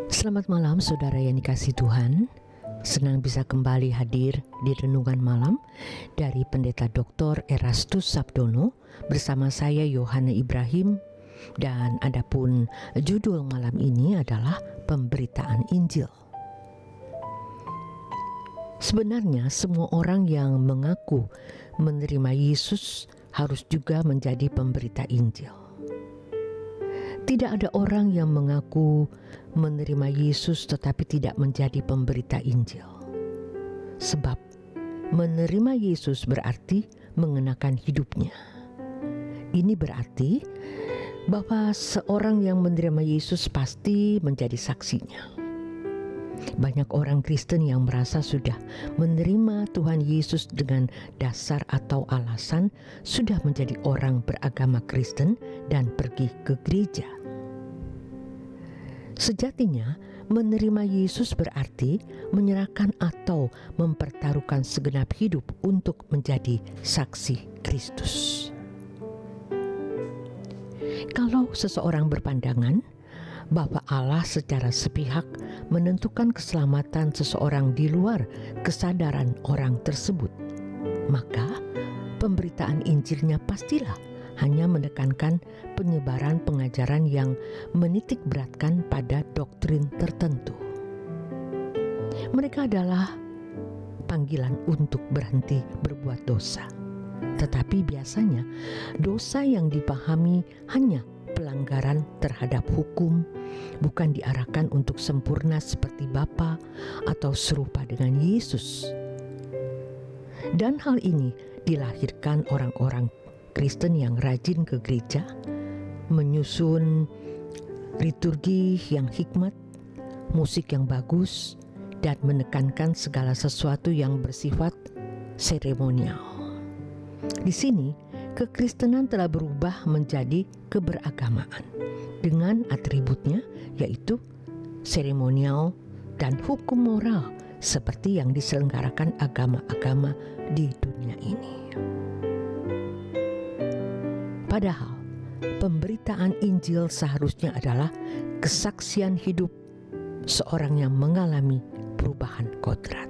Selamat malam saudara yang dikasihi Tuhan. Senang bisa kembali hadir di Renungan Malam dari Pendeta Dr. Erastus Sabdono bersama saya Yohana Ibrahim. Dan adapun judul malam ini adalah Pemberitaan Injil. Sebenarnya semua orang yang mengaku menerima Yesus harus juga menjadi pemberita Injil. Tidak ada orang yang mengaku menerima Yesus tetapi tidak menjadi pemberita Injil. Sebab menerima Yesus berarti mengenakan hidupnya. Ini berarti bahwa seorang yang menerima Yesus pasti menjadi saksinya. Banyak orang Kristen yang merasa sudah menerima Tuhan Yesus dengan dasar atau alasan sudah menjadi orang beragama Kristen dan pergi ke gereja. Sejatinya, menerima Yesus berarti menyerahkan atau mempertaruhkan segenap hidup untuk menjadi saksi Kristus. Kalau seseorang berpandangan bahwa Allah secara sepihak menentukan keselamatan seseorang di luar kesadaran orang tersebut, maka pemberitaan Injilnya pastilah hanya menekankan penyebaran pengajaran yang menitik beratkan pada doktrin tertentu. Mereka adalah panggilan untuk berhenti berbuat dosa. Tetapi biasanya dosa yang dipahami hanya pelanggaran terhadap hukum, bukan diarahkan untuk sempurna seperti Bapa atau serupa dengan Yesus. Dan hal ini dilahirkan orang-orang Kristen yang rajin ke gereja, menyusun liturgi yang hikmat, musik yang bagus, dan menekankan segala sesuatu yang bersifat seremonial. Di sini, kekristenan telah berubah menjadi keberagamaan dengan atributnya, yaitu seremonial dan hukum moral seperti yang diselenggarakan agama-agama di dunia ini. Padahal, pemberitaan Injil seharusnya adalah kesaksian hidup seorang yang mengalami perubahan kodrat.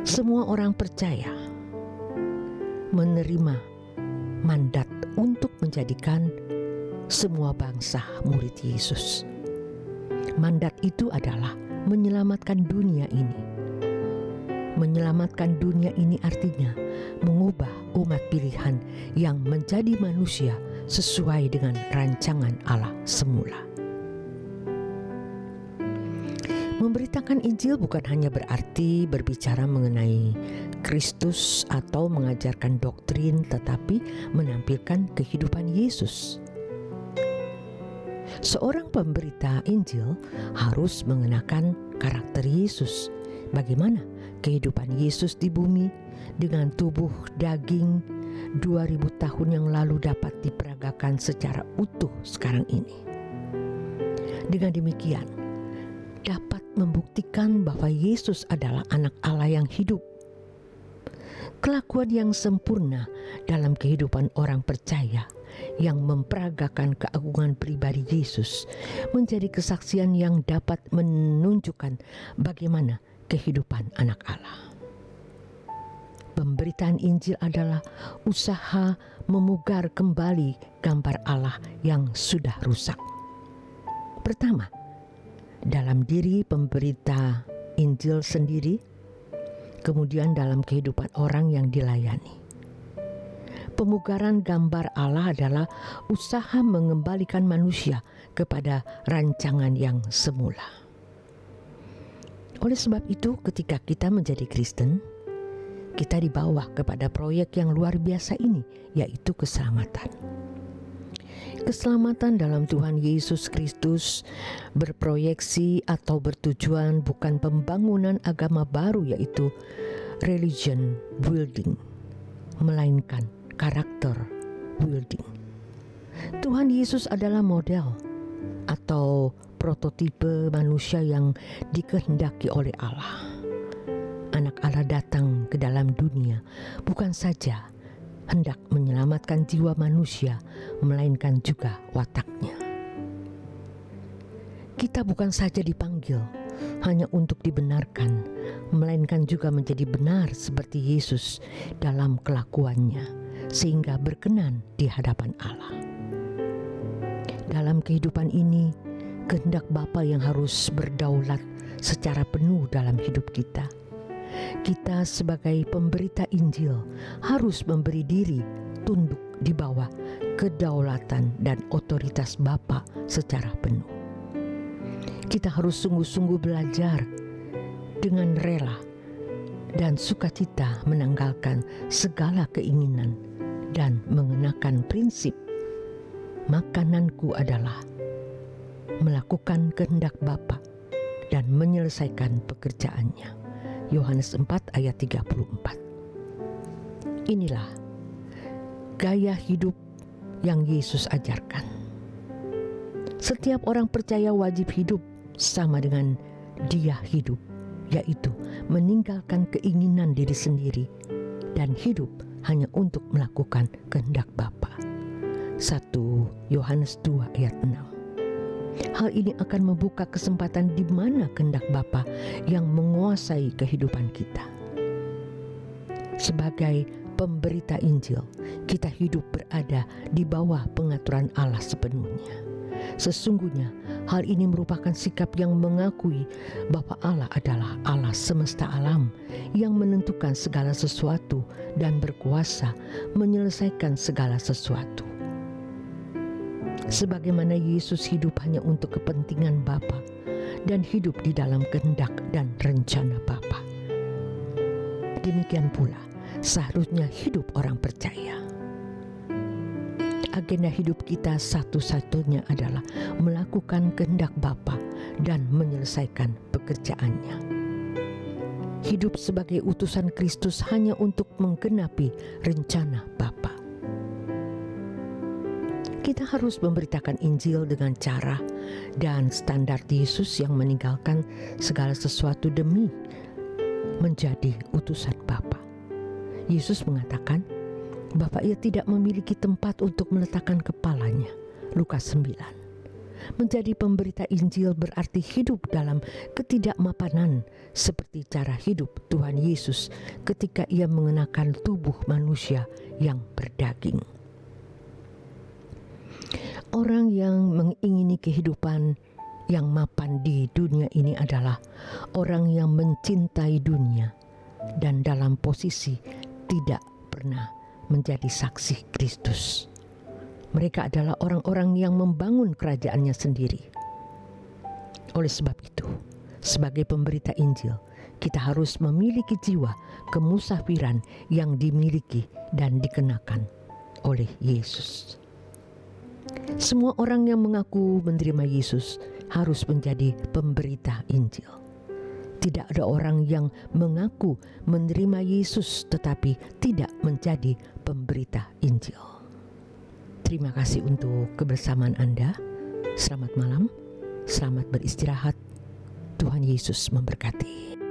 Semua orang percaya menerima mandat untuk menjadikan semua bangsa murid Yesus. Mandat itu adalah menyelamatkan dunia ini. Menyelamatkan dunia ini artinya mengubah umat pilihan yang menjadi manusia sesuai dengan rancangan Allah semula. Memberitakan Injil bukan hanya berarti berbicara mengenai Kristus atau mengajarkan doktrin, tetapi menampilkan kehidupan Yesus. Seorang pemberita Injil harus mengenakan karakter Yesus. Bagaimana kehidupan Yesus di bumi dengan tubuh daging 2000 tahun yang lalu dapat diperagakan secara utuh sekarang ini. Dengan demikian, dapat membuktikan bahwa Yesus adalah anak Allah yang hidup. Kelakuan yang sempurna dalam kehidupan orang percaya yang memperagakan keagungan pribadi Yesus menjadi kesaksian yang dapat menunjukkan bagaimana kehidupan anak Allah. Pemberitaan Injil adalah usaha memugar kembali gambar Allah yang sudah rusak. Pertama, dalam diri pemberita Injil sendiri, kemudian dalam kehidupan orang yang dilayani. Pemugaran gambar Allah adalah usaha mengembalikan manusia kepada rancangan yang semula. Oleh sebab itu, ketika kita menjadi Kristen, kita dibawa kepada proyek yang luar biasa ini, yaitu keselamatan. Keselamatan dalam Tuhan Yesus Kristus berproyeksi atau bertujuan bukan pembangunan agama baru, yaitu religion building, melainkan karakter building. Tuhan Yesus adalah model atau prototipe manusia yang dikehendaki oleh Allah. Anak Allah datang ke dalam dunia bukan saja hendak menyelamatkan jiwa manusia, melainkan juga wataknya. Kita bukan saja dipanggil hanya untuk dibenarkan, melainkan juga menjadi benar seperti Yesus dalam kelakuannya, sehingga berkenan di hadapan Allah. Dalam kehidupan ini, kehendak Bapa yang harus berdaulat secara penuh dalam hidup kita. Kita sebagai pemberita Injil harus memberi diri tunduk di bawah kedaulatan dan otoritas Bapa secara penuh. Kita harus sungguh-sungguh belajar dengan rela dan sukacita menanggalkan segala keinginan dan mengenakan prinsip makananku adalah melakukan kehendak Bapa dan menyelesaikan pekerjaannya. Yohanes 4 ayat 34. Inilah gaya hidup yang Yesus ajarkan. Setiap orang percaya wajib hidup sama dengan Dia hidup, yaitu meninggalkan keinginan diri sendiri dan hidup hanya untuk melakukan kehendak Bapa. 1 Yohanes 2 ayat 6. Hal ini akan membuka kesempatan di mana kehendak Bapa yang menguasai kehidupan kita. Sebagai pemberita Injil, kita hidup berada di bawah pengaturan Allah sepenuhnya. Sesungguhnya hal ini merupakan sikap yang mengakui bahwa Allah adalah Allah semesta alam yang menentukan segala sesuatu dan berkuasa menyelesaikan segala sesuatu. Sebagaimana Yesus hidup hanya untuk kepentingan Bapa dan hidup di dalam kehendak dan rencana Bapa, demikian pula seharusnya hidup orang percaya. Agenda hidup kita satu-satunya adalah melakukan kehendak Bapa dan menyelesaikan pekerjaannya. Hidup sebagai utusan Kristus hanya untuk menggenapi rencana Bapa. Kita harus memberitakan Injil dengan cara dan standar Yesus yang meninggalkan segala sesuatu demi menjadi utusan Bapa. Yesus mengatakan bahwa Ia tidak memiliki tempat untuk meletakkan kepalanya. Lukas 9. Menjadi pemberita Injil berarti hidup dalam ketidakmapanan seperti cara hidup Tuhan Yesus ketika Ia mengenakan tubuh manusia yang berdaging. Orang yang mengingini kehidupan yang mapan di dunia ini adalah orang yang mencintai dunia dan dalam posisi tidak pernah menjadi saksi Kristus. Mereka adalah orang-orang yang membangun kerajaannya sendiri. Oleh sebab itu, sebagai pemberita Injil, kita harus memiliki jiwa kemusafiran yang dimiliki dan dikenakan oleh Yesus. Semua orang yang mengaku menerima Yesus harus menjadi pemberita Injil. Tidak ada orang yang mengaku menerima Yesus tetapi tidak menjadi pemberita Injil. Terima kasih untuk kebersamaan Anda. Selamat malam, selamat beristirahat. Tuhan Yesus memberkati.